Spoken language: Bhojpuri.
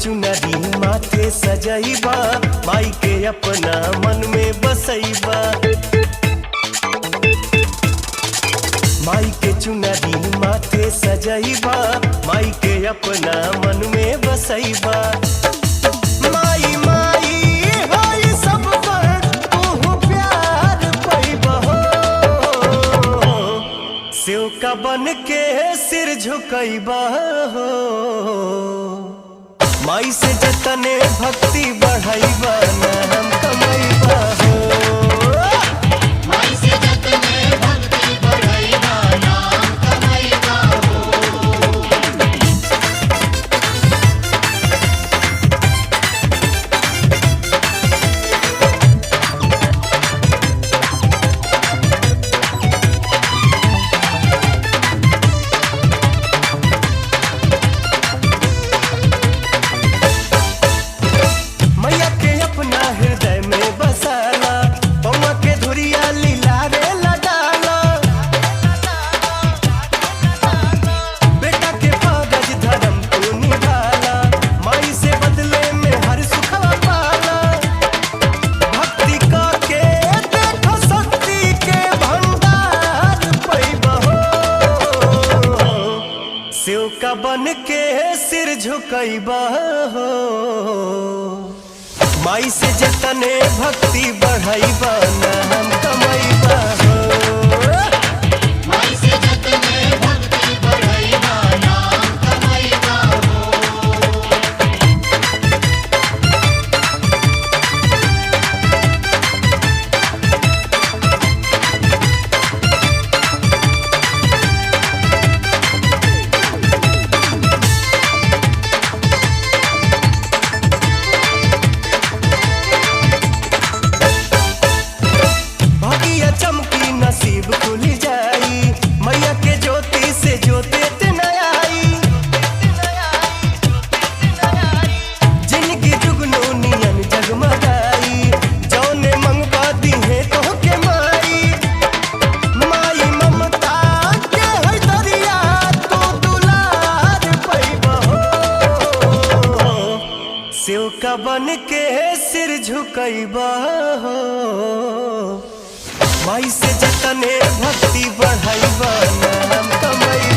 चुनरी माथे सजैबा, माई के अपना मन में बसैबा। माई के चुनरी माथे सजैबा, माई के अपना मन में बसैबा। माई माई होई सब पर तू प्यार पैबा हो, सेव का बन के सिर झुकैबा हो। माई से जतने भक्ति बढ़ैबा ना हम कमैबा हो। माई से जतने भक्ति बढ़ैबा ना हम कमैबा हो। मैया के अपना हृदय में बसाला, पौवा के धुरिया लीला रे लगाला। बेटा के कागज धर्म तू निभाला, माई से बदले में हर सुखवा पाला। भक्ति का के देखो शक्ति के भंडार पैबा हो, सेव का बन के सिर झुकैबा हो। माई से जतने भक्ति बढ़ैबा ना हम कमैबा हो। माई से जतने भक्ति बढ़ैबा ना हम कमैबा हो। भागिया चमकी नसीब खुल जाई, मैया के ज्योति से ज्योति न आई। जिनकी जुगनू नियन जगमगाई, जौने मंगवा दीहे तोहके माई। माई ममता के है दरिया तू दुलार पैबा हो, सेव का बन के सिर झुकैबा हो। माई से जतने भक्ति बढ़ैबा ना हम कमैबा